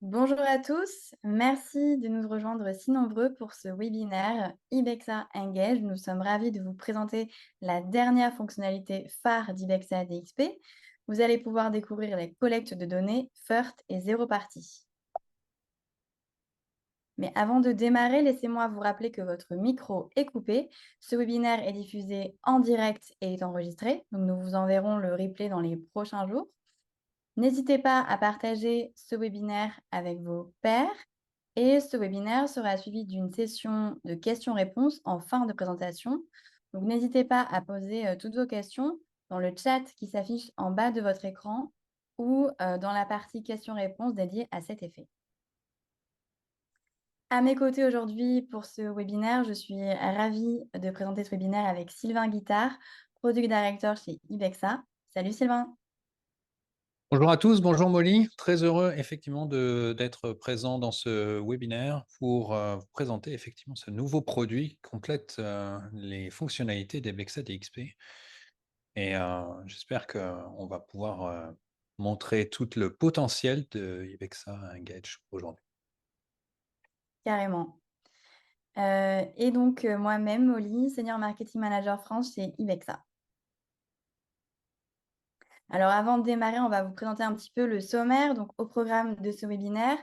Bonjour à tous, merci de nous rejoindre si nombreux pour ce webinaire Ibexa Engage. Nous sommes ravis de vous présenter la dernière fonctionnalité phare d'Ibexa DXP. Vous allez pouvoir découvrir les collectes de données FIRST et zéro partie. Mais avant de démarrer, laissez-moi vous rappeler que votre micro est coupé. Ce webinaire est diffusé en direct et est enregistré, donc nous vous enverrons le replay dans les prochains jours. N'hésitez pas à partager ce webinaire avec vos pairs et ce webinaire sera suivi d'une session de questions-réponses en fin de présentation. Donc n'hésitez pas à poser toutes vos questions dans le chat qui s'affiche en bas de votre écran ou dans la partie questions-réponses dédiée à cet effet. À mes côtés aujourd'hui pour ce webinaire, je suis ravie de présenter ce webinaire avec Sylvain Guittard, Product Director chez Ibexa. Salut Sylvain! Bonjour à tous, bonjour Molly. Très heureux effectivement d'être présent dans ce webinaire pour vous présenter effectivement ce nouveau produit qui complète les fonctionnalités d'Ibexa DXP. Et j'espère qu'on va pouvoir montrer tout le potentiel de Ibexa Engage aujourd'hui. Carrément. Et donc, moi-même, Molly, Senior Marketing Manager France chez Ibexa. Alors, avant de démarrer, on va vous présenter un petit peu le sommaire. Donc, au programme de ce webinaire,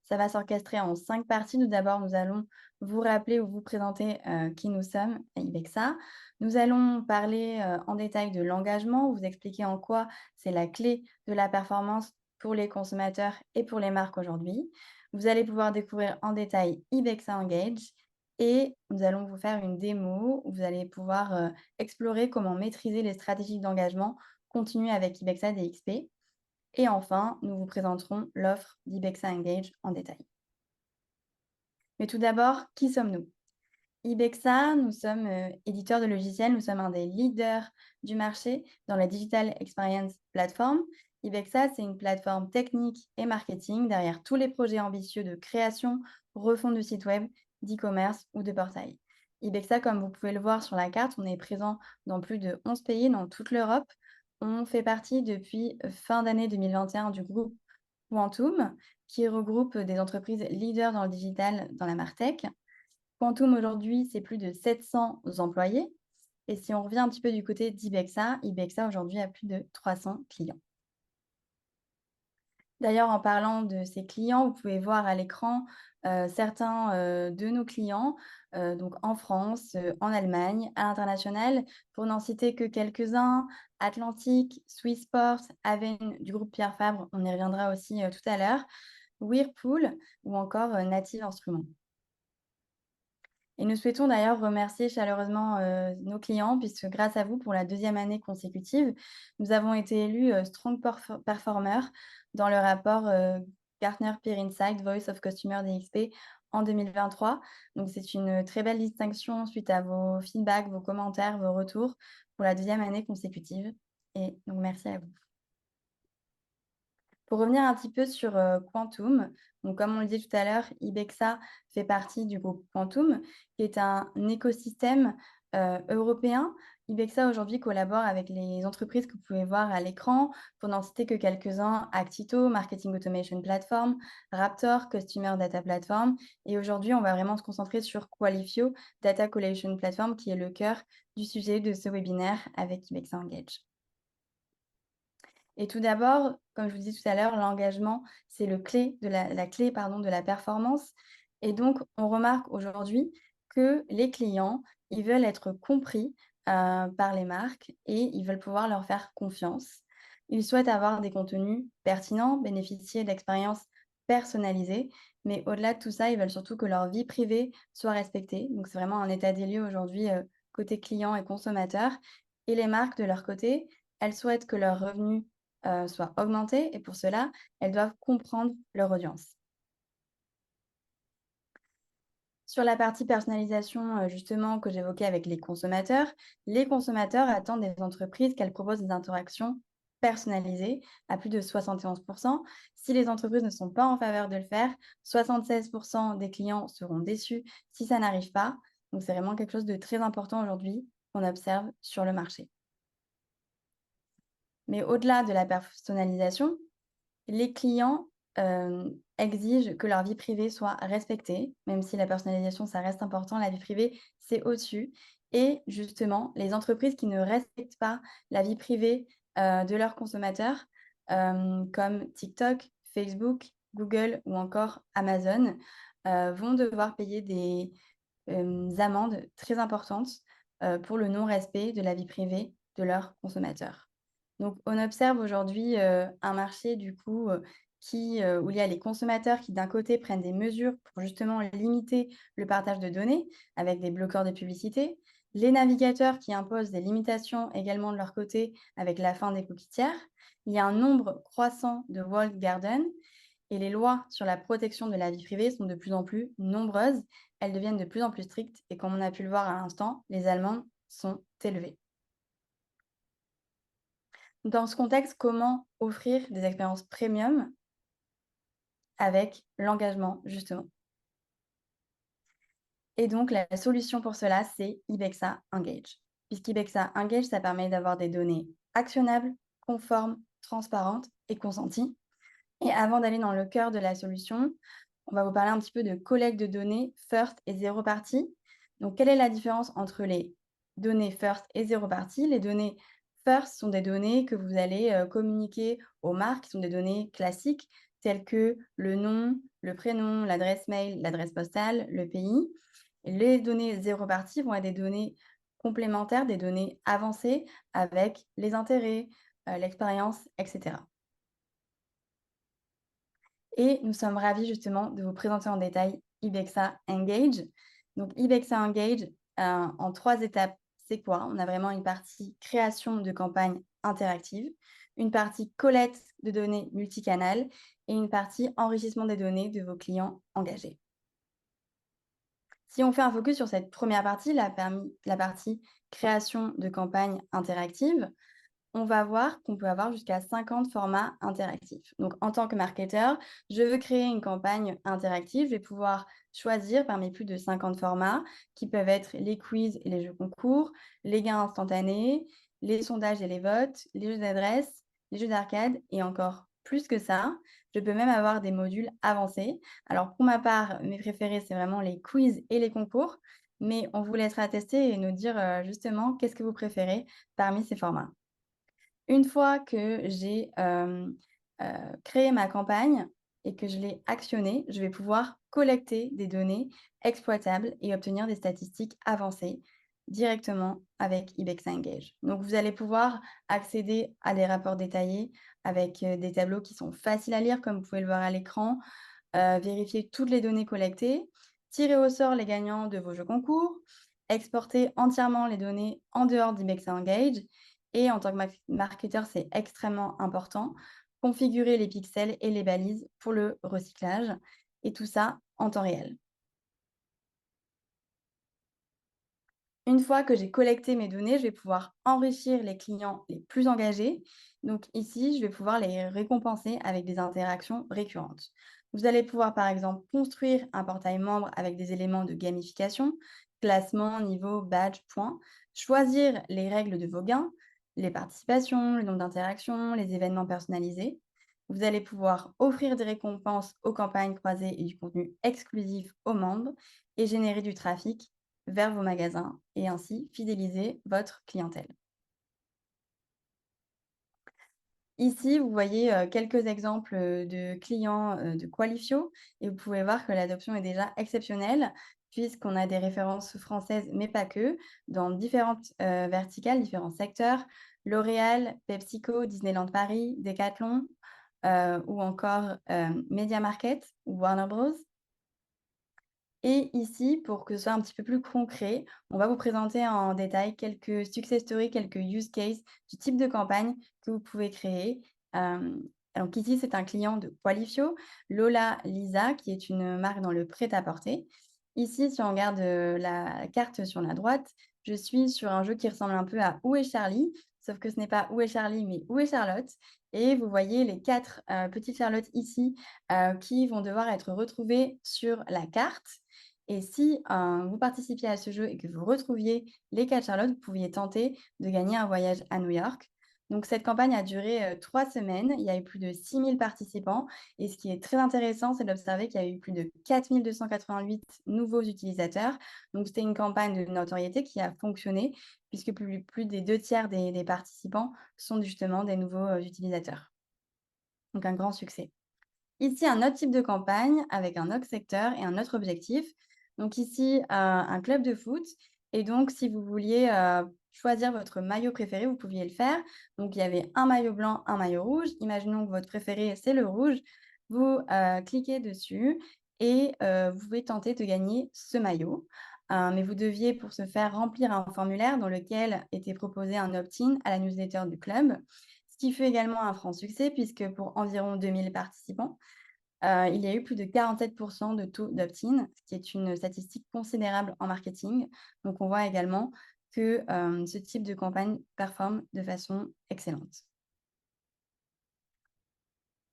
ça va s'orchestrer en 5 parties. Tout d'abord, nous allons vous rappeler ou vous présenter qui nous sommes à Ibexa. Nous allons parler en détail de l'engagement, vous expliquer en quoi c'est la clé de la performance pour les consommateurs et pour les marques aujourd'hui. Vous allez pouvoir découvrir en détail Ibexa Engage et nous allons vous faire une démo où vous allez pouvoir explorer comment maîtriser les stratégies d'engagement continue avec Ibexa DXP. Et enfin, nous vous présenterons l'offre d'Ibexa Engage en détail. Mais tout d'abord, qui sommes-nous? Ibexa, nous sommes éditeurs de logiciels, nous sommes un des leaders du marché dans la Digital Experience Platform. Ibexa, c'est une plateforme technique et marketing derrière tous les projets ambitieux de création, refonte de site web, d'e-commerce ou de portail. Ibexa, comme vous pouvez le voir sur la carte, on est présent dans plus de 11 pays dans toute l'Europe. On fait partie depuis fin d'année 2021 du groupe Quantum, qui regroupe des entreprises leaders dans le digital dans la MarTech. Quantum aujourd'hui, c'est plus de 700 employés. Et si on revient un petit peu du côté d'Ibexa, Ibexa aujourd'hui a plus de 300 clients. D'ailleurs, en parlant de ces clients, vous pouvez voir à l'écran certains de nos clients, donc en France, en Allemagne, à l'international. Pour n'en citer que quelques-uns, Atlantic, Swissport, Aven du groupe Pierre Fabre, on y reviendra aussi tout à l'heure, Whirlpool ou encore Native Instruments. Et nous souhaitons d'ailleurs remercier chaleureusement nos clients, puisque grâce à vous, pour la deuxième année consécutive, nous avons été élus Strong Performer dans le rapport Gartner Peer Insight Voice of Customer DXP en 2023. Donc, c'est une très belle distinction suite à vos feedbacks, vos commentaires, vos retours pour la deuxième année consécutive. Et donc, merci à vous. Pour revenir un petit peu sur Quantum, donc comme on le disait tout à l'heure, Ibexa fait partie du groupe Quantum, qui est un écosystème européen. Ibexa aujourd'hui collabore avec les entreprises que vous pouvez voir à l'écran, pour n'en citer que quelques-uns, Actito, Marketing Automation Platform, Raptor, Customer Data Platform. Et aujourd'hui, on va vraiment se concentrer sur Qualifio, Data Collation Platform, qui est le cœur du sujet de ce webinaire avec Ibexa Engage. Et tout d'abord, comme je vous disais tout à l'heure, l'engagement, c'est la clé de la performance. Et donc, on remarque aujourd'hui que les clients, ils veulent être compris par les marques et ils veulent pouvoir leur faire confiance. Ils souhaitent avoir des contenus pertinents, bénéficier d'expériences personnalisées, mais au-delà de tout ça, ils veulent surtout que leur vie privée soit respectée. Donc, c'est vraiment un état des lieux aujourd'hui côté client et consommateur. Et les marques, de leur côté, elles souhaitent que leurs revenus soient augmentées et pour cela, elles doivent comprendre leur audience. Sur la partie personnalisation, justement, que j'évoquais avec les consommateurs attendent des entreprises qu'elles proposent des interactions personnalisées à plus de 71. Si les entreprises ne sont pas en faveur de le faire, 76 des clients seront déçus si ça n'arrive pas. Donc c'est vraiment quelque chose de très important aujourd'hui qu'on observe sur le marché. Mais au-delà de la personnalisation, les clients exigent que leur vie privée soit respectée, même si la personnalisation, ça reste important, la vie privée, c'est au-dessus. Et justement, les entreprises qui ne respectent pas la vie privée, de leurs consommateurs, comme TikTok, Facebook, Google ou encore Amazon, vont devoir payer des, amendes très importantes, pour le non-respect de la vie privée de leurs consommateurs. Donc on observe aujourd'hui, un marché du coup, où il y a les consommateurs qui d'un côté prennent des mesures pour justement limiter le partage de données avec des bloqueurs de publicité, les navigateurs qui imposent des limitations également de leur côté avec la fin des cookies tiers. Il y a un nombre croissant de walled gardens et les lois sur la protection de la vie privée sont de plus en plus nombreuses. Elles deviennent de plus en plus strictes et comme on a pu le voir à l'instant, les amendes sont élevées. Dans ce contexte, comment offrir des expériences premium avec l'engagement, justement? Et donc la solution pour cela, c'est Ibexa Engage. Puisqu'Ibexa Engage, ça permet d'avoir des données actionnables, conformes, transparentes et consenties. Et avant d'aller dans le cœur de la solution, on va vous parler un petit peu de collecte de données first et zéro party. Donc, quelle est la différence entre les données first et zéro party? Les données first sont des données que vous allez communiquer aux marques, qui sont des données classiques, telles que le nom, le prénom, l'adresse mail, l'adresse postale, le pays. Les données zéro party vont être des données complémentaires, des données avancées avec les intérêts, l'expérience, etc. Et nous sommes ravis justement de vous présenter en détail Ibexa Engage. Donc Ibexa Engage, en 3 étapes, c'est quoi? On a vraiment une partie création de campagnes interactives, une partie collecte de données multicanales et une partie enrichissement des données de vos clients engagés. Si on fait un focus sur cette première partie, la partie création de campagnes interactives, on va voir qu'on peut avoir jusqu'à 50 formats interactifs. Donc, en tant que marketeur, je veux créer une campagne interactive. Je vais pouvoir choisir parmi plus de 50 formats qui peuvent être les quiz et les jeux concours, les gains instantanés, les sondages et les votes, les jeux d'adresse, les jeux d'arcade et encore plus que ça. Je peux même avoir des modules avancés. Alors, pour ma part, mes préférés, c'est vraiment les quiz et les concours. Mais on vous laissera tester et nous dire justement qu'est-ce que vous préférez parmi ces formats. Une fois que j'ai, créé ma campagne et que je l'ai actionnée, je vais pouvoir collecter des données exploitables et obtenir des statistiques avancées directement avec Ibexa Engage. Donc vous allez pouvoir accéder à des rapports détaillés avec, des tableaux qui sont faciles à lire comme vous pouvez le voir à l'écran, vérifier toutes les données collectées, tirer au sort les gagnants de vos jeux concours, exporter entièrement les données en dehors d'Ibexa Engage et en tant que marketeur, c'est extrêmement important, configurer les pixels et les balises pour le recyclage et tout ça en temps réel. Une fois que j'ai collecté mes données, je vais pouvoir enrichir les clients les plus engagés. Donc ici, je vais pouvoir les récompenser avec des interactions récurrentes. Vous allez pouvoir, par exemple, construire un portail membre avec des éléments de gamification, classement, niveau, badge, points, choisir les règles de vos gains, les participations, le nombre d'interactions, les événements personnalisés. Vous allez pouvoir offrir des récompenses aux campagnes croisées et du contenu exclusif aux membres et générer du trafic vers vos magasins et ainsi fidéliser votre clientèle. Ici, vous voyez, quelques exemples, de clients, de Qualifio et vous pouvez voir que l'adoption est déjà exceptionnelle puisqu'on a des références françaises, mais pas que, dans différentes, verticales, différents secteurs. L'Oréal, PepsiCo, Disneyland Paris, Decathlon, ou encore, MediaMarkt ou Warner Bros. Et ici, pour que ce soit un petit peu plus concret, on va vous présenter en détail quelques success stories, quelques use cases du type de campagne que vous pouvez créer. Donc ici, c'est un client de Qualifio, Lola Lisa, qui est une marque dans le prêt-à-porter. Ici, si on regarde la carte sur la droite, je suis sur un jeu qui ressemble un peu à Où est Charlie? Sauf que ce n'est pas Où est Charlie, mais Où est Charlotte? Et vous voyez les 4 petites Charlottes ici qui vont devoir être retrouvées sur la carte. Et si, vous participiez à ce jeu et que vous retrouviez les 4 Charlotte, vous pouviez tenter de gagner un voyage à New York. Donc, cette campagne a duré 3 semaines. Il y a eu plus de 6 000 participants. Et ce qui est très intéressant, c'est d'observer qu'il y a eu plus de 4 288 nouveaux utilisateurs. Donc, c'était une campagne de notoriété qui a fonctionné, puisque plus des 2 tiers des participants sont justement des nouveaux utilisateurs. Donc, un grand succès. Ici, un autre type de campagne avec un autre secteur et un autre objectif. Donc ici, un club de foot. Et donc, si vous vouliez choisir votre maillot préféré, vous pouviez le faire. Donc, il y avait un maillot blanc, un maillot rouge. Imaginons que votre préféré, c'est le rouge. Vous cliquez dessus et vous pouvez tenter de gagner ce maillot. Mais vous deviez, pour ce faire, remplir un formulaire dans lequel était proposé un opt-in à la newsletter du club. Ce qui fait également un franc succès, puisque pour environ 2000 participants, il y a eu plus de 47 de taux d'opt-in, ce qui est une statistique considérable en marketing. Donc, on voit également que ce type de campagne performe de façon excellente.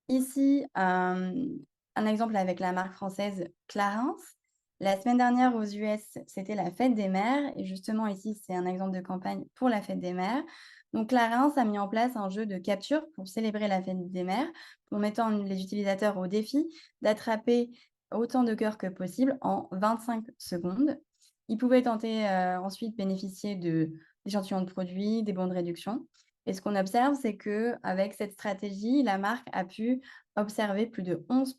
Ici, un exemple avec la marque française Clarins. La semaine dernière aux US, c'était la fête des mères. Et justement, ici, c'est un exemple de campagne pour la fête des mères. Donc, Clarins a mis en place un jeu de capture pour célébrer la fête des mères, en mettant les utilisateurs au défi d'attraper autant de cœurs que possible en 25 secondes. Ils pouvaient tenter ensuite bénéficier d'échantillons de produits, des bons de réduction. Et ce qu'on observe, c'est qu'avec cette stratégie, la marque a pu observer plus de 11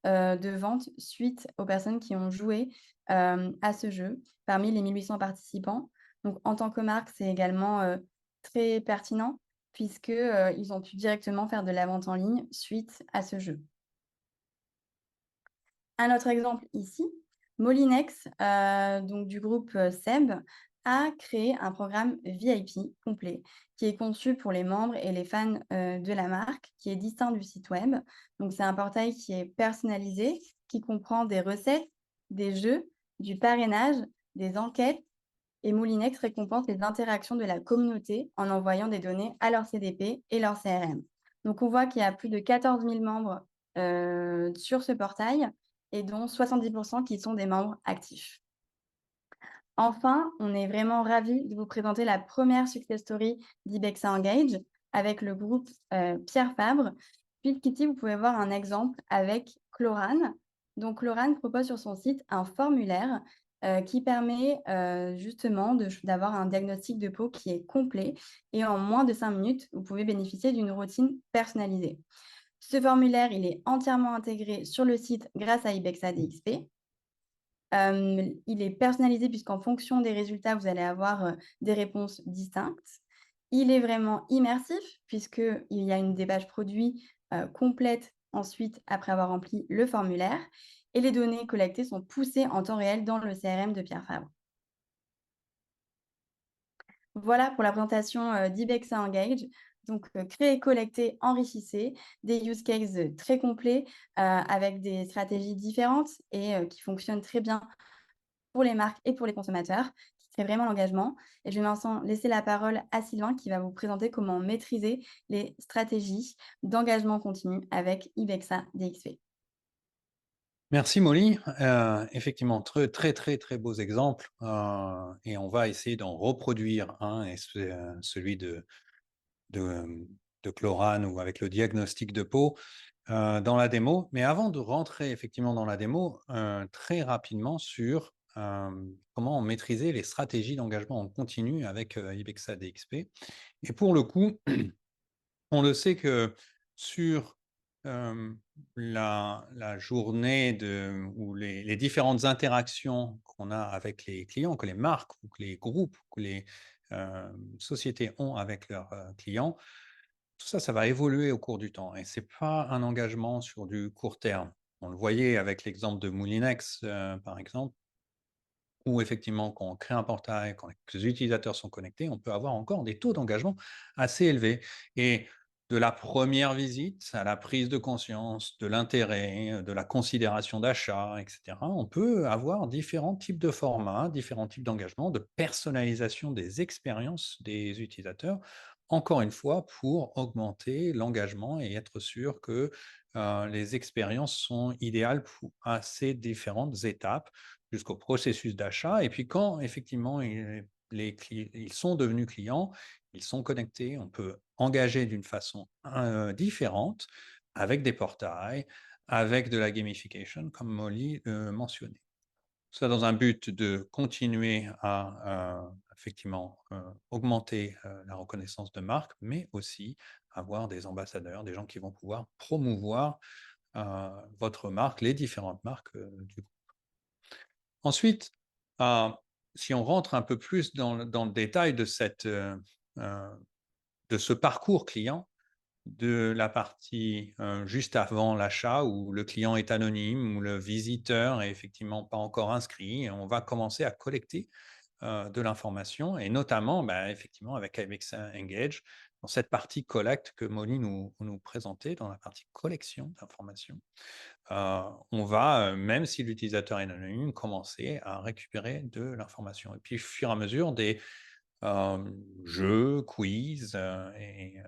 de ventes suite aux personnes qui ont joué à ce jeu parmi les 1 800 participants. Donc, en tant que marque, c'est également très pertinent puisque ils ont pu directement faire de la vente en ligne suite à ce jeu. Un autre exemple ici, Molinex, donc du groupe SEB, a créé un programme VIP complet qui est conçu pour les membres et les fans de la marque, qui est distinct du site web. Donc, c'est un portail qui est personnalisé, qui comprend des recettes, des jeux, du parrainage, des enquêtes. Et Molinex récompense les interactions de la communauté en envoyant des données à leur CDP et leur CRM. Donc, on voit qu'il y a plus de 14 000 membres sur ce portail et dont 70 qui sont des membres actifs. Enfin, on est vraiment ravis de vous présenter la première success story d'Ibexa Engage avec le groupe Pierre Fabre. Puisqu'ici, vous pouvez voir un exemple avec Chlorane. Donc, Chlorane propose sur son site un formulaire qui permet justement d'avoir un diagnostic de peau qui est complet. Et en moins de 5 minutes, vous pouvez bénéficier d'une routine personnalisée. Ce formulaire, il est entièrement intégré sur le site grâce à Ibexa DXP. Il est personnalisé puisqu'en fonction des résultats, vous allez avoir des réponses distinctes. Il est vraiment immersif puisqu'il y a des pages produits complètes ensuite après avoir rempli le formulaire. Et les données collectées sont poussées en temps réel dans le CRM de Pierre Fabre. Voilà pour la présentation d'Ibexa Engage. Donc, créer, collecter, enrichissez, des use cases très complets avec des stratégies différentes et qui fonctionnent très bien pour les marques et pour les consommateurs, qui crée vraiment l'engagement. Et je vais maintenant laisser la parole à Sylvain qui va vous présenter comment maîtriser les stratégies d'engagement continu avec Ibexa DXP. Merci Molly. Effectivement, très, très, très, très beaux exemples. Et on va essayer d'en reproduire un, et celui de, de Chlorane ou avec le diagnostic de peau dans la démo. Mais avant de rentrer effectivement dans la démo, très rapidement sur comment maîtriser les stratégies d'engagement en continu avec Ibexa DXP. Et pour le coup, on le sait que sur la journée ou les différentes interactions qu'on a avec les clients, que les marques ou que les groupes, que les sociétés ont avec leurs clients, tout ça, ça va évoluer au cours du temps. Et ce n'est pas un engagement sur du court terme. On le voyait avec l'exemple de Moulinex, par exemple, où effectivement, quand on crée un portail, quand les utilisateurs sont connectés, on peut avoir encore des taux d'engagement assez élevés. Et de la première visite à la prise de conscience, de l'intérêt, de la considération d'achat, etc., on peut avoir différents types de formats, différents types d'engagement, de personnalisation des expériences des utilisateurs, encore une fois, pour augmenter l'engagement et être sûr que les expériences sont idéales à ces différentes étapes jusqu'au processus d'achat. Et puis quand effectivement ils sont devenus clients, ils sont connectés, on peut engager d'une façon différente avec des portails, avec de la gamification, comme Molly mentionnait. Ça dans un but de continuer à effectivement augmenter la reconnaissance de marque, mais aussi avoir des ambassadeurs, des gens qui vont pouvoir promouvoir votre marque, les différentes marques du groupe. Ensuite, euh, si on rentre un peu plus dans le détail de ce parcours client, de la partie juste avant l'achat où le client est anonyme, où le visiteur est effectivement pas encore inscrit, et on va commencer à collecter de l'information et notamment effectivement avec Alexa Engage, dans cette partie collecte que Molly nous présentait, dans la partie collection d'informations. On va, même si l'utilisateur est anonyme, commencer à récupérer de l'information. Et puis, au fur et à mesure des jeux, quiz et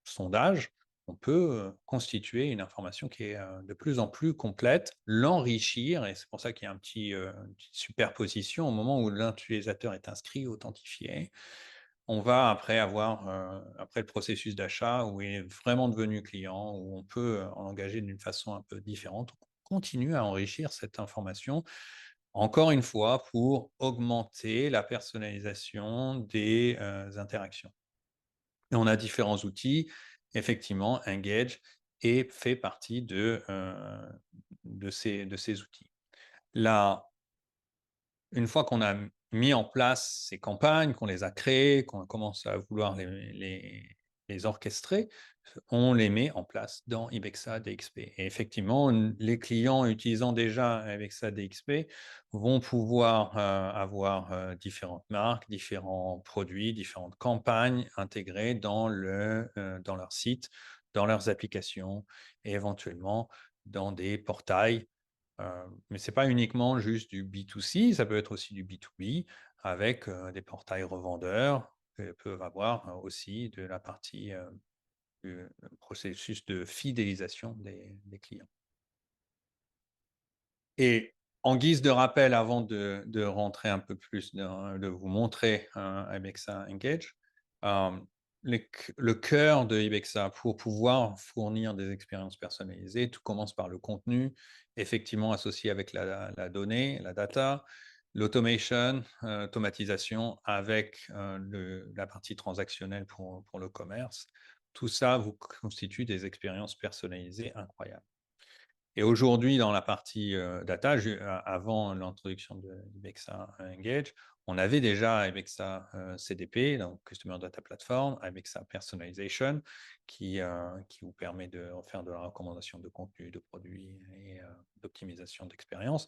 sondages, on peut constituer une information qui est de plus en plus complète, l'enrichir, et c'est pour ça qu'il y a une petite superposition au moment où l'utilisateur est inscrit, authentifié. On va après avoir, après le processus d'achat, où il est vraiment devenu client, où on peut l'engager d'une façon un peu différente. On continue à enrichir cette information, encore une fois, pour augmenter la personnalisation des interactions. Et on a différents outils. Effectivement, Engage fait partie de ces outils. Là, une fois qu'on a mis en place ces campagnes, qu'on les a créées, qu'on commence à vouloir les orchestrer, on les met en place dans Ibexa DXP. Et effectivement, les clients utilisant déjà Ibexa DXP vont pouvoir avoir différentes marques, différents produits, différentes campagnes intégrées dans leur site, dans leurs applications et éventuellement dans des portails, mais ce n'est pas uniquement juste du B2C, ça peut être aussi du B2B avec des portails revendeurs qui peuvent avoir aussi de la partie du processus de fidélisation des clients. Et en guise de rappel, avant de rentrer un peu plus, de vous montrer Ibexa Engage, euh, le cœur de Ibexa, pour pouvoir fournir des expériences personnalisées, tout commence par le contenu, effectivement associé avec la donnée, la data, l'automation, automatisation avec la partie transactionnelle pour le commerce. Tout ça vous constitue des expériences personnalisées incroyables. Et aujourd'hui, dans la partie data, avant l'introduction de Ibexa Engage, on avait déjà Ibexa CDP, donc Customer Data Platform, Ibexa Personalization, qui vous permet de faire de la recommandation de contenu, de produits et d'optimisation d'expérience.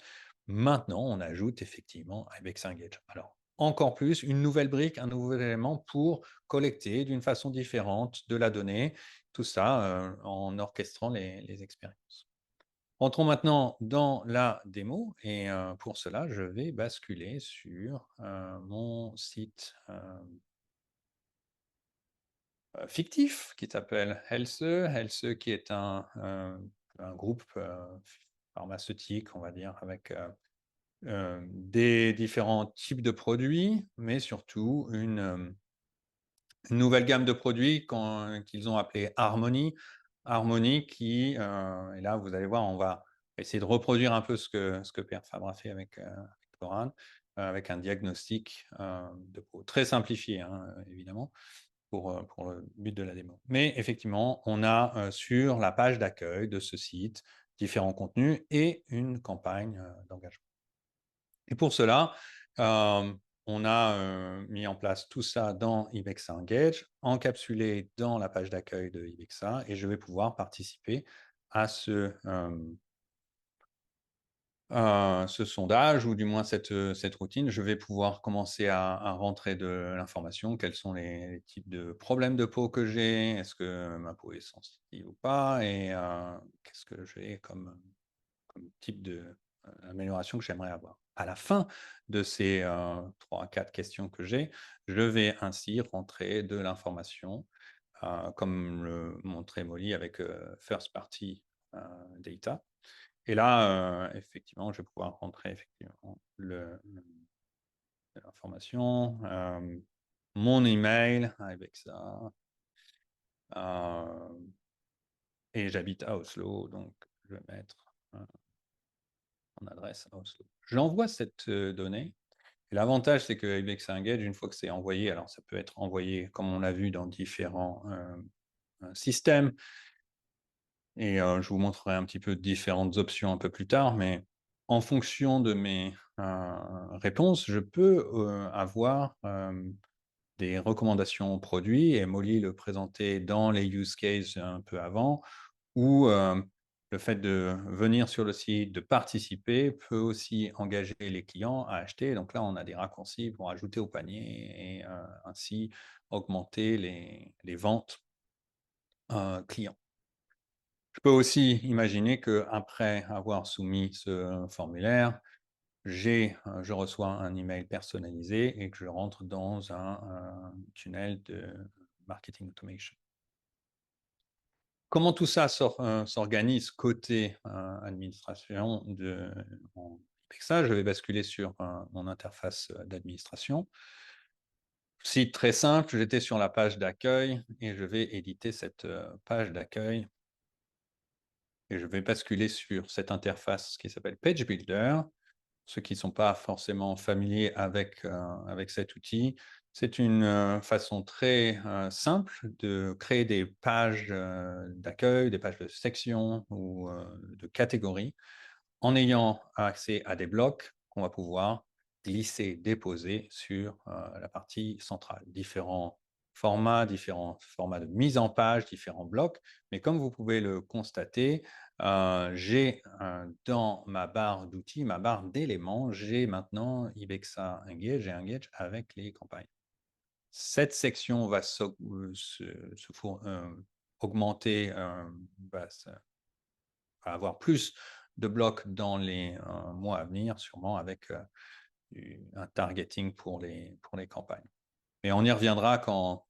Maintenant, on ajoute effectivement Ibexa Engage. Alors, encore plus, une nouvelle brique, un nouvel élément pour collecter d'une façon différente de la donnée, tout ça en orchestrant les expériences. Entrons maintenant dans la démo et pour cela, je vais basculer sur mon site fictif qui s'appelle Helse. Helse qui est un groupe pharmaceutique, on va dire, avec des différents types de produits, mais surtout une nouvelle gamme de produits qu'ils ont appelé Harmony. Harmony qui, et là vous allez voir, on va essayer de reproduire un peu ce que Pierre Fabre a fait avec Coran, avec un diagnostic de peau très simplifié, hein, évidemment, pour le but de la démo. Mais effectivement, on a sur la page d'accueil de ce site différents contenus et une campagne d'engagement. Et pour cela, on a mis en place tout ça dans Ibexa Engage, encapsulé dans la page d'accueil de Ibexa, et je vais pouvoir participer à ce sondage, ou du moins cette routine. Je vais pouvoir commencer à rentrer de l'information. Quels sont les types de problèmes de peau que j'ai? Est-ce que ma peau est sensible ou pas? Et qu'est-ce que j'ai comme type d'amélioration que j'aimerais avoir. À la fin de ces 3 à 4 questions que j'ai, je vais ainsi rentrer de l'information, comme le montrait Molly avec First Party Data. Et là, effectivement, je vais pouvoir rentrer effectivement de l'information, mon email avec ça, et j'habite à Oslo, donc je vais mettre mon adresse à Oslo. J'envoie cette donnée. Et l'avantage, c'est que Ibexa Engage, une fois que c'est envoyé, alors ça peut être envoyé, comme on l'a vu, dans différents systèmes, et je vous montrerai un petit peu différentes options un peu plus tard, mais en fonction de mes réponses, je peux avoir des recommandations produits, et Molly le présentait dans les use cases un peu avant, où le fait de venir sur le site, de participer, peut aussi engager les clients à acheter. Donc là, on a des raccourcis pour ajouter au panier et ainsi augmenter les ventes clients. Je peux aussi imaginer qu'après avoir soumis ce formulaire, je reçois un email personnalisé et que je rentre dans un tunnel de marketing automation. Comment tout ça s'organise côté administration en Ibexa? Je vais basculer sur mon interface d'administration. Site très simple, j'étais sur la page d'accueil et je vais éditer cette page d'accueil. Et je vais basculer sur cette interface qui s'appelle Page Builder. Ceux qui ne sont pas forcément familiers avec cet outil, c'est une façon très simple de créer des pages d'accueil, des pages de section ou de catégories, en ayant accès à des blocs qu'on va pouvoir glisser, déposer sur la partie centrale. Différents formats de mise en page, différents blocs. Mais comme vous pouvez le constater, j'ai dans ma barre d'outils, ma barre d'éléments, j'ai maintenant Ibexa Engage et Engage avec les campagnes. Cette section va augmenter, va avoir plus de blocs dans les mois à venir, sûrement avec un targeting pour les campagnes. Mais on y reviendra quand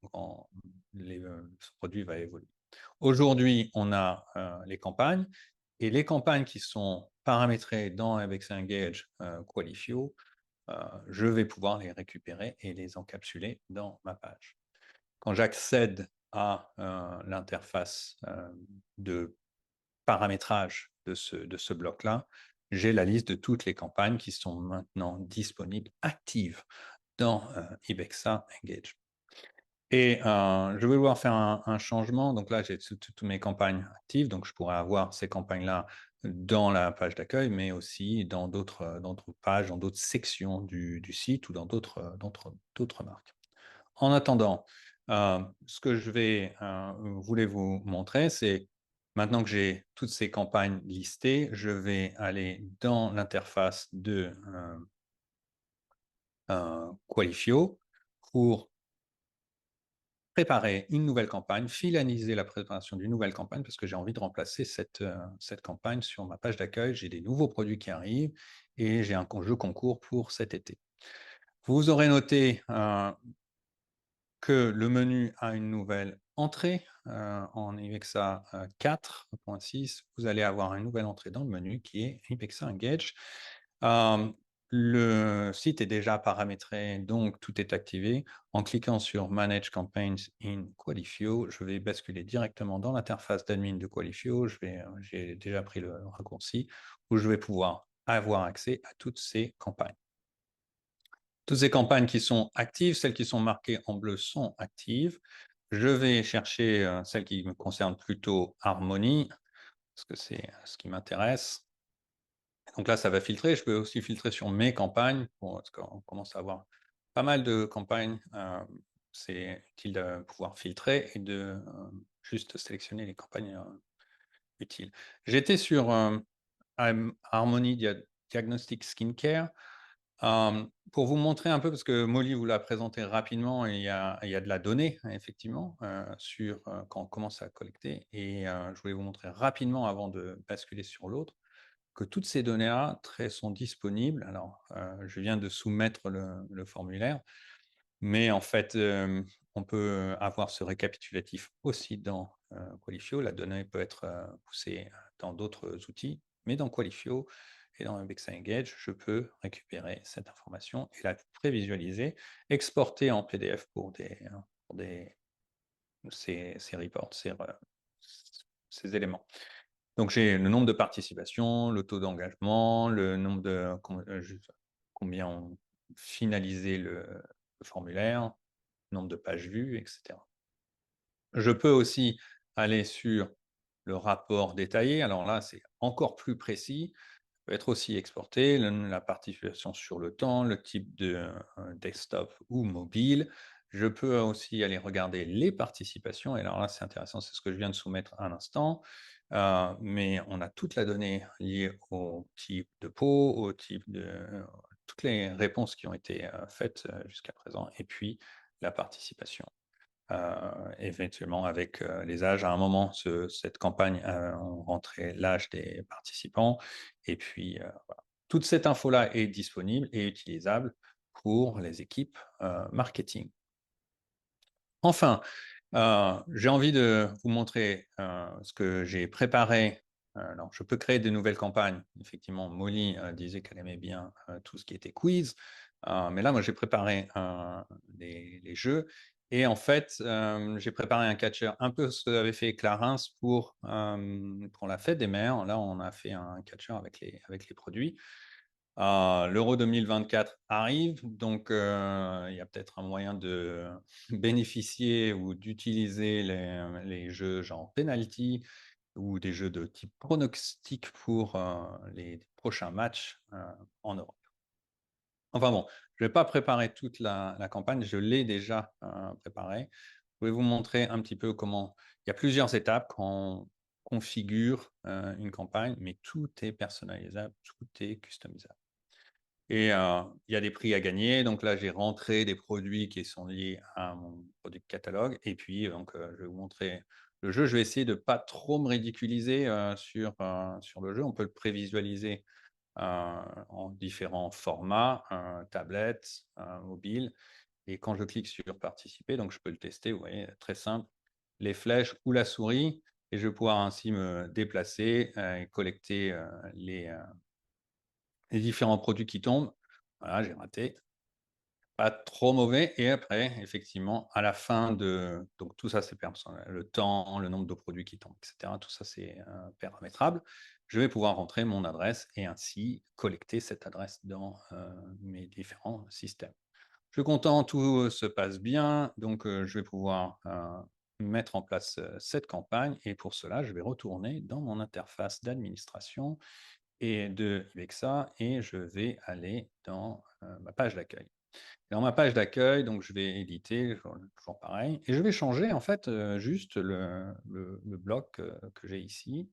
ce produit va évoluer. Aujourd'hui, on a les campagnes, et les campagnes qui sont paramétrées dans Ibexa Engage Qualifio, je vais pouvoir les récupérer et les encapsuler dans ma page. Quand j'accède à l'interface de paramétrage de ce bloc-là, j'ai la liste de toutes les campagnes qui sont maintenant disponibles, actives dans Ibexa Engage. Et je vais vouloir faire un changement. Donc là, j'ai toutes mes campagnes actives, donc je pourrais avoir ces campagnes-là dans la page d'accueil, mais aussi dans d'autres pages, dans d'autres sections du site ou dans d'autres marques. En attendant, ce que je voulais vous montrer, c'est maintenant que j'ai toutes ces campagnes listées, je vais aller dans l'interface de Qualifio pour préparer une nouvelle campagne, finaliser la préparation d'une nouvelle campagne, parce que j'ai envie de remplacer cette campagne sur ma page d'accueil. J'ai des nouveaux produits qui arrivent et j'ai un jeu concours pour cet été. Vous aurez noté que le menu a une nouvelle entrée en Ibexa 4.6. Vous allez avoir une nouvelle entrée dans le menu qui est Ibexa Engage. Le site est déjà paramétré, donc tout est activé. En cliquant sur Manage Campaigns in Qualifio, je vais basculer directement dans l'interface d'admin de Qualifio. J'ai déjà pris le raccourci, où je vais pouvoir avoir accès à toutes ces campagnes. Toutes ces campagnes qui sont actives, celles qui sont marquées en bleu sont actives. Je vais chercher celles qui me concernent plutôt Harmony, parce que c'est ce qui m'intéresse. Donc là, ça va filtrer. Je peux aussi filtrer sur mes campagnes, parce qu'on commence à avoir pas mal de campagnes. C'est utile de pouvoir filtrer et de juste sélectionner les campagnes utiles. J'étais sur Harmony Diagnostic Skincare. Pour vous montrer un peu, parce que Molly vous l'a présenté rapidement, et il y a de la donnée, effectivement, sur quand on commence à collecter. Et je voulais vous montrer rapidement, avant de basculer sur l'autre, que toutes ces données-là sont disponibles. Alors, je viens de soumettre le formulaire, mais en fait, on peut avoir ce récapitulatif aussi dans Qualifio. La donnée peut être poussée dans d'autres outils, mais dans Qualifio, Et dans Webexa Engage, je peux récupérer cette information et la prévisualiser, exporter en PDF pour ces reports, ces éléments. Donc, j'ai le nombre de participations, le taux d'engagement, le nombre de combien ont finalisé le formulaire, nombre de pages vues, etc. Je peux aussi aller sur le rapport détaillé. Alors là, c'est encore plus précis. Peut être aussi exporté, la participation sur le temps, le type de desktop ou mobile. Je peux aussi aller regarder les participations. Et alors là, c'est intéressant, c'est ce que je viens de soumettre à l'instant. Mais on a toute la donnée liée au type de pot, au type de toutes les réponses qui ont été faites jusqu'à présent, et puis la participation. Éventuellement avec les âges. À un moment, cette campagne on rentrait l'âge des participants, et puis voilà. Toute cette info-là est disponible et utilisable pour les équipes marketing. Enfin, j'ai envie de vous montrer ce que j'ai préparé. Alors, je peux créer de nouvelles campagnes. Effectivement, Molly disait qu'elle aimait bien tout ce qui était quiz. Mais là, moi, j'ai préparé les jeux. Et en fait, j'ai préparé un catcher, un peu ce qu'avait fait Clarins pour la fête des mères. Là, on a fait un catcher avec les produits. L'Euro 2024 arrive, donc il y a peut-être un moyen de bénéficier ou d'utiliser les jeux genre penalty ou des jeux de type pronostic pour les prochains matchs en Europe. Enfin bon, je ne vais pas préparer toute la campagne, je l'ai déjà préparée. Je vais vous montrer un petit peu comment il y a plusieurs étapes quand on configure une campagne, mais tout est personnalisable, tout est customisable. Et il y a des prix à gagner. Donc là, j'ai rentré des produits qui sont liés à mon produit de catalogue. Et puis, donc, je vais vous montrer le jeu. Je vais essayer de ne pas trop me ridiculiser sur le jeu. On peut le prévisualiser en différents formats, tablette, mobile. Et quand je clique sur participer, donc je peux le tester, vous voyez, très simple, les flèches ou la souris. Et je vais pouvoir ainsi me déplacer et collecter les différents produits qui tombent. Voilà, j'ai raté. Pas trop mauvais. Et après, effectivement, à la fin de donc tout ça, c'est personnel, le temps, le nombre de produits qui tombent, et cetera. Tout ça, c'est paramétrable. Je vais pouvoir rentrer mon adresse et ainsi collecter cette adresse dans mes différents systèmes. Je suis content, tout se passe bien, donc je vais pouvoir mettre en place cette campagne, et pour cela, je vais retourner dans mon interface d'administration et de Ibexa, et je vais aller dans ma page d'accueil. Dans ma page d'accueil, donc je vais éditer, toujours pareil, et je vais changer en fait juste le bloc que j'ai ici,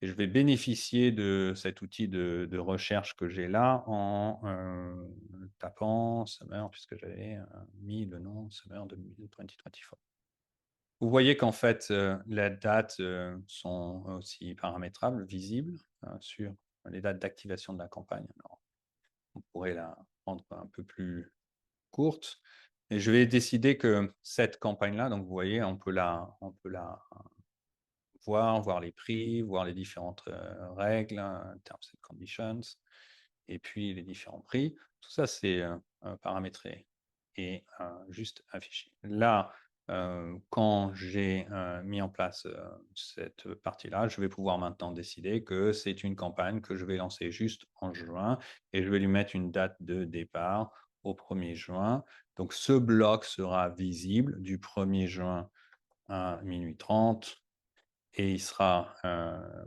et je vais bénéficier de cet outil de recherche que j'ai là en tapant Summer, puisque j'avais mis le nom Summer 2024. Vous voyez qu'en fait, les dates sont aussi paramétrables, visibles sur les dates d'activation de la campagne. Alors, on pourrait la rendre un peu plus courte. Et je vais décider que cette campagne-là, donc vous voyez, on peut la voir les prix, voir les différentes règles, terms and conditions, et puis les différents prix. Tout ça, c'est paramétré et juste affiché. Là, quand j'ai mis en place cette partie-là, je vais pouvoir maintenant décider que c'est une campagne que je vais lancer juste en juin, et je vais lui mettre une date de départ au 1er juin. Donc, ce bloc sera visible du 1er juin à minuit 30, et il sera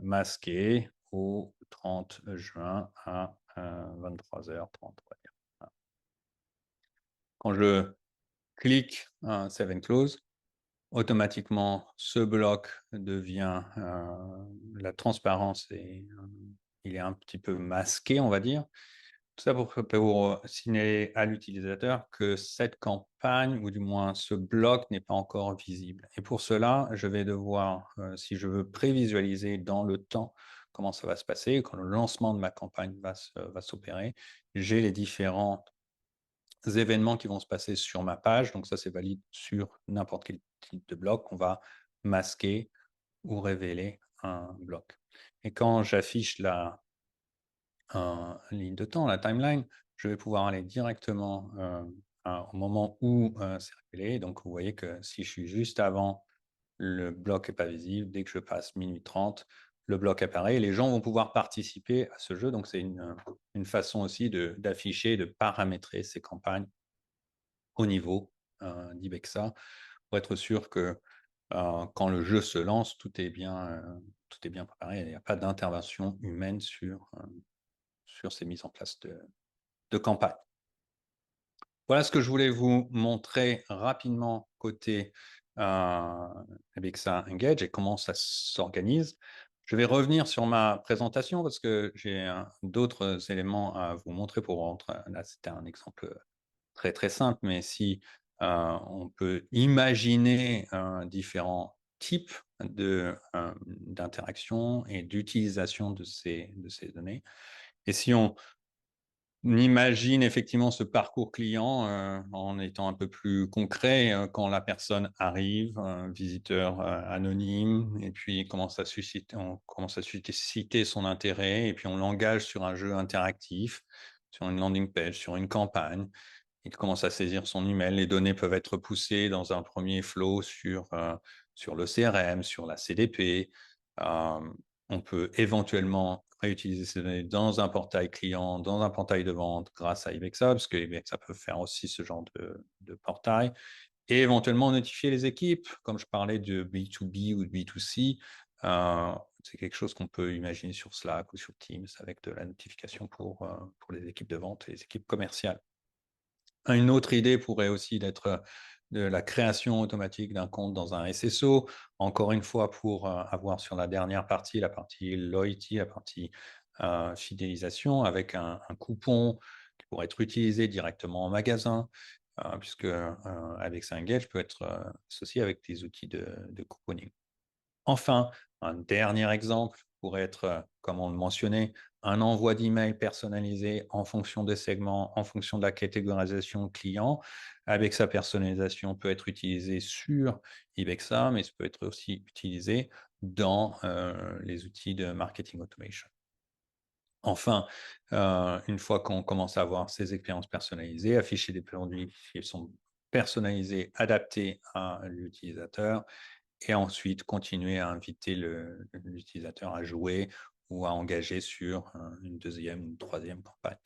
masqué au 30 juin à 23h30. Voilà. Quand je clique Save and Close, automatiquement, ce bloc devient la transparence, et il est un petit peu masqué, on va dire. Tout ça pour signaler à l'utilisateur que cette campagne, ou du moins ce bloc, n'est pas encore visible. Et pour cela, je vais devoir, si je veux prévisualiser dans le temps comment ça va se passer, quand le lancement de ma campagne va s'opérer, j'ai les différents événements qui vont se passer sur ma page. Donc ça, c'est valide sur n'importe quel type de bloc. On va masquer ou révéler un bloc. Et quand j'affiche ligne de temps, la timeline, je vais pouvoir aller directement au moment où c'est révélé. Donc, vous voyez que si je suis juste avant, le bloc n'est pas visible. Dès que je passe minuit 30, le bloc apparaît et les gens vont pouvoir participer à ce jeu. Donc, c'est une façon aussi d'afficher, de paramétrer ces campagnes au niveau d'Ibexa pour être sûr que quand le jeu se lance, tout est bien préparé. Il n'y a pas d'intervention humaine sur ces mises en place de campagne. Voilà ce que je voulais vous montrer rapidement côté Alexa Engage et comment ça s'organise. Je vais revenir sur ma présentation parce que j'ai d'autres éléments à vous montrer pour rentrer. Là, c'était un exemple très très simple, mais si on peut imaginer différents types d'interactions et d'utilisation de ces données. Et si on imagine effectivement ce parcours client en étant un peu plus concret quand la personne arrive, un visiteur anonyme, et puis on commence à susciter son intérêt, et puis on l'engage sur un jeu interactif, sur une landing page, sur une campagne. Il commence à saisir son email. Les données peuvent être poussées dans un premier flow sur le CRM, sur la CDP. On peut éventuellement réutiliser ces données dans un portail client, dans un portail de vente grâce à Ibexa, parce que Ibexa peut faire aussi ce genre de portail. Et éventuellement notifier les équipes, comme je parlais de B2B ou de B2C. C'est quelque chose qu'on peut imaginer sur Slack ou sur Teams avec de la notification pour les équipes de vente et les équipes commerciales. Une autre idée pourrait aussi être de la création automatique d'un compte dans un SSO, encore une fois pour avoir sur la dernière partie, la partie loyalty, la partie fidélisation, avec un coupon qui pourrait être utilisé directement en magasin, puisque avec Engage peut être associé avec des outils de couponing. Enfin, un dernier exemple pourrait être, comme on le mentionnait, un envoi d'email personnalisé en fonction des segments, en fonction de la catégorisation client. Avec sa personnalisation, peut être utilisé sur Ibexa, mais ça peut être aussi utilisé dans les outils de marketing automation. Enfin, une fois qu'on commence à avoir ces expériences personnalisées, afficher des produits qui sont personnalisés, adaptés à l'utilisateur, et ensuite continuer à inviter l'utilisateur à jouer ou à engager sur une deuxième ou une troisième campagne.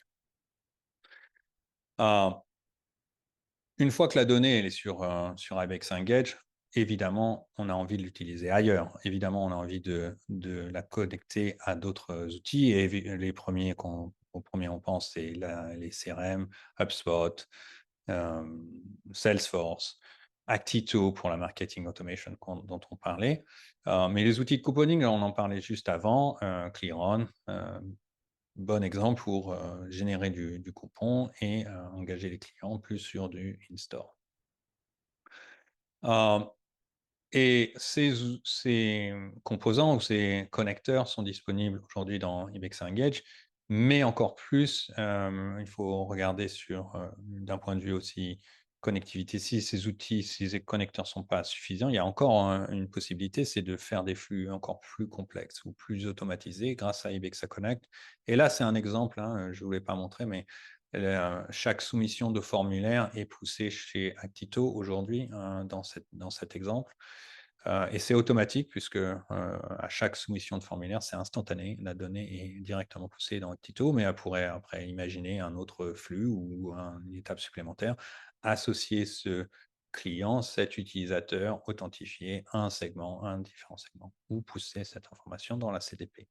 Une fois que la donnée elle est sur Ibex Engage, évidemment, on a envie de l'utiliser ailleurs. Évidemment, on a envie de la connecter à d'autres outils. Et les premiers aux premiers on pense, c'est les CRM, HubSpot, Salesforce, Actito pour la marketing automation dont on parlait. Mais les outils de couponing, on en parlait juste avant, Clearon, bon exemple pour générer du coupon et engager les clients plus sur du in-store. Et ces composants ou ces connecteurs sont disponibles aujourd'hui dans Ibexa Engage, mais encore plus, il faut regarder d'un point de vue aussi connectivité. Si ces outils, si ces connecteurs ne sont pas suffisants, il y a encore une possibilité, c'est de faire des flux encore plus complexes ou plus automatisés grâce à Ibexa Connect. Et là, c'est un exemple, je ne voulais pas montrer, mais chaque soumission de formulaire est poussée chez Actito aujourd'hui dans cet exemple. Et c'est automatique puisque à chaque soumission de formulaire, c'est instantané. La donnée est directement poussée dans Actito, mais elle pourrait après imaginer un autre flux ou une étape supplémentaire, associer ce client, cet utilisateur authentifié à un segment, à un différent segment, ou pousser cette information dans la CDP.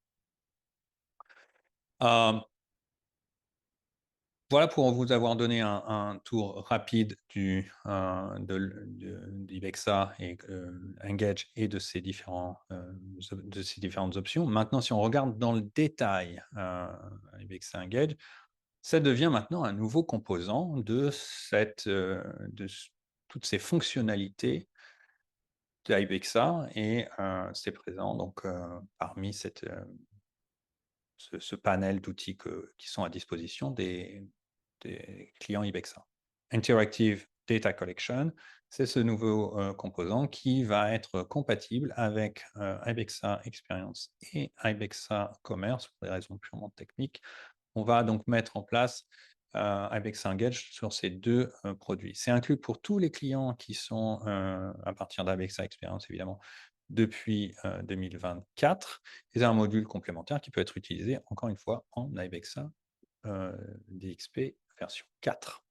Voilà pour vous avoir donné un tour rapide d'Ibexa et Engage et de ces différentes options. Maintenant, si on regarde dans le détail Ibexa Engage, ça devient maintenant un nouveau composant de toutes ces fonctionnalités d'Ibexa et c'est présent donc parmi ce panel d'outils qui sont à disposition des clients Ibexa. Interactive Data Collection, c'est ce nouveau composant qui va être compatible avec Ibexa Experience et Ibexa Commerce pour des raisons purement techniques On va donc mettre en place Ibexa Engage sur ces deux produits. C'est inclus pour tous les clients qui sont à partir d'Ibexa Experience, évidemment, depuis 2024. Et c'est un module complémentaire qui peut être utilisé, encore une fois, en Ibexa DXP version 4.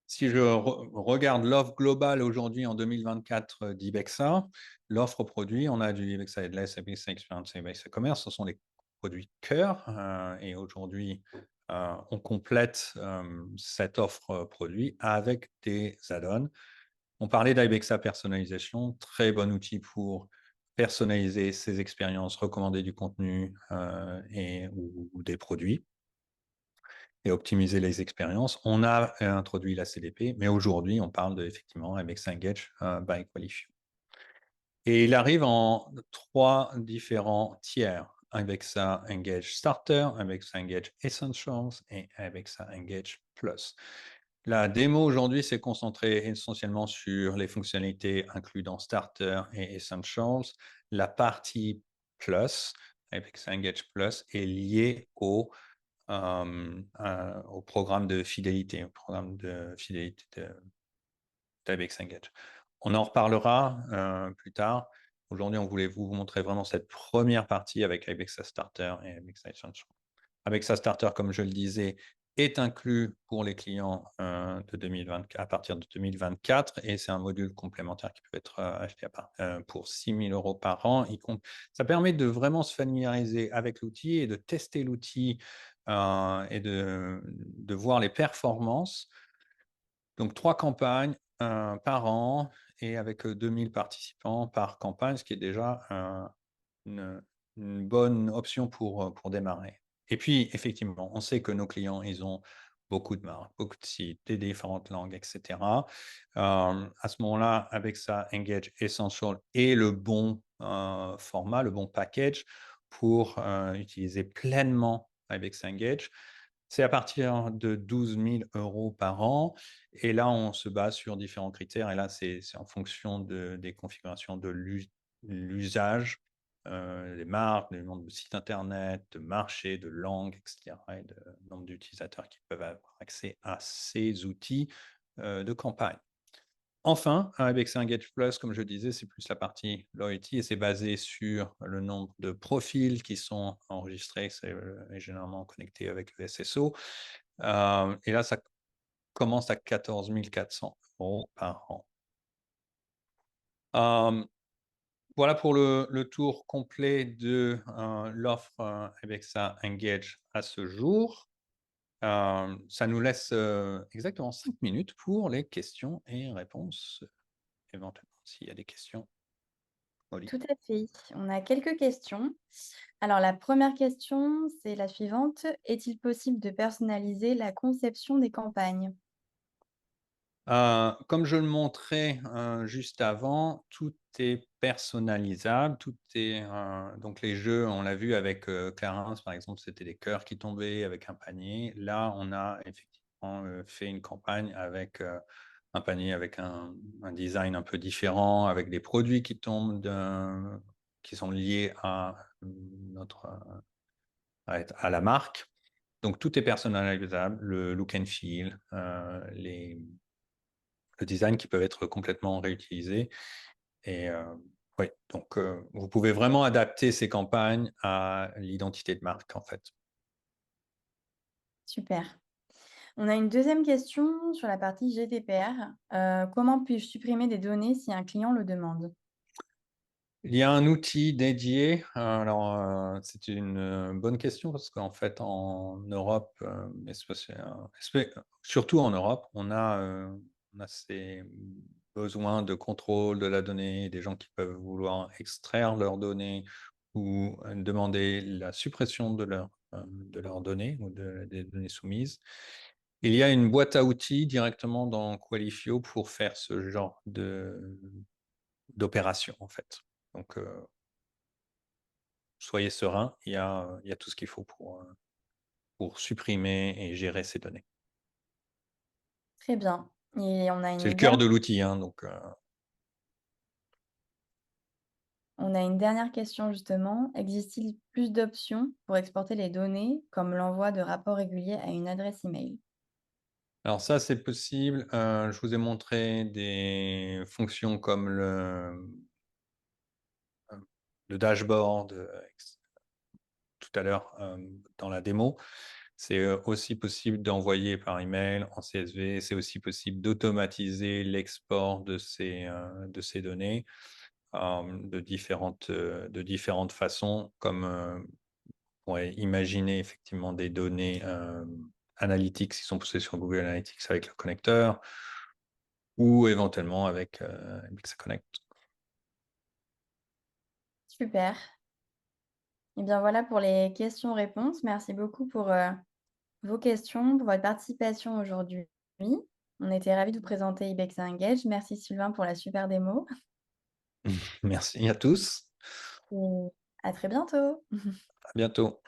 Si je regarde l'offre globale aujourd'hui en 2024 d'Ibexa, l'offre produit, on a du Ibexa Headless, Ibexa Experience, Ibexa Commerce, ce sont les produits cœur. Et aujourd'hui, on complète cette offre produit avec des add-ons. On parlait d'Ibexa Personnalisation, très bon outil pour personnaliser ses expériences, recommander du contenu ou des produits et optimiser les expériences. On a introduit la CDP, mais aujourd'hui, on parle effectivement Ibexa Engage by Qualifio. Et il arrive en 3 différents tiers. Ibexa Engage Starter, Ibexa Engage Essentials et Ibexa Engage Plus. La démo aujourd'hui s'est concentrée essentiellement sur les fonctionnalités incluses dans Starter et Essentials. La partie Plus, Ibexa Engage Plus, est liée au programme de fidélité, d'Ibexa Engage. On en reparlera plus tard. Aujourd'hui, on voulait vous montrer vraiment cette première partie avec Ibexa Starter et Ibexa Essentials. Ibexa Starter, comme je le disais, est inclus pour les clients à partir de 2024 et c'est un module complémentaire qui peut être acheté pour 6 000 € par an. Ça permet de vraiment se familiariser avec l'outil et de tester l'outil et de voir les performances. Donc 3 campagnes par an et avec 2000 participants par campagne, ce qui est déjà une bonne option pour démarrer. Et puis, effectivement, on sait que nos clients, ils ont beaucoup de marques, beaucoup de sites, des différentes langues, etc. À ce moment-là, avec ça, Engage Essential est le bon format, le bon package pour utiliser pleinement avec Engage. C'est à partir de 12 000 € par an. Et là, on se base sur différents critères. Et là, c'est en fonction des configurations de l'usage, des marques, du nombre de sites internet, de marchés, de langues, etc. et de nombre d'utilisateurs qui peuvent avoir accès à ces outils de campagne. Enfin, avec Engage Plus, comme je disais, c'est plus la partie loyalty et c'est basé sur le nombre de profils qui sont enregistrés, c'est généralement connecté avec le SSO. Et là, ça commence à 14 400 € par an. Voilà pour le tour complet de l'offre Ibexa Engage à ce jour. Ça nous laisse exactement 5 minutes pour les questions et réponses, éventuellement, s'il y a des questions. Molly. Tout à fait. On a quelques questions. Alors, la première question, c'est la suivante. Est-il possible de personnaliser la conception des campagnes? Comme je le montrais juste avant, tout est personnalisable, tout est donc les jeux, on l'a vu avec Clarence par exemple, c'était des cœurs qui tombaient avec un panier. Là, on a effectivement fait une campagne avec un panier avec un design un peu différent, avec des produits qui tombent qui sont liés à à la marque. Donc tout est personnalisable, le look and feel, le design qui peuvent être complètement réutilisés. Et oui, donc vous pouvez vraiment adapter ces campagnes à l'identité de marque en fait. Super. On a une deuxième question sur la partie GDPR. Comment puis-je supprimer des données si un client le demande? Il y a un outil dédié. Alors, c'est une bonne question parce qu'en fait, en Europe, surtout en Europe, on a ces besoins de contrôle de la donnée, des gens qui peuvent vouloir extraire leurs données ou demander la suppression de leurs données ou des données soumises. Il y a une boîte à outils directement dans Qualifio pour faire ce genre d'opération, en fait. Donc, soyez serein, il y a tout ce qu'il faut pour supprimer et gérer ces données. Très bien. Et C'est le cœur de l'outil, hein, donc On a une dernière question justement. Existe-t-il plus d'options pour exporter les données, comme l'envoi de rapports réguliers à une adresse email? Alors ça, c'est possible. Je vous ai montré des fonctions comme le dashboard tout à l'heure dans la démo. C'est aussi possible d'envoyer par email en CSV. C'est aussi possible d'automatiser l'export de ces données de différentes façons, comme on pourrait imaginer effectivement des données analytics qui sont poussées sur Google Analytics avec le connecteur ou éventuellement avec Alexa Connect. Super. Et bien voilà pour les questions-réponses. Merci beaucoup pour vos questions, pour votre participation aujourd'hui. On était ravis de vous présenter Ibexa Engage. Merci Sylvain pour la super démo Merci à tous. et à très bientôt. À bientôt.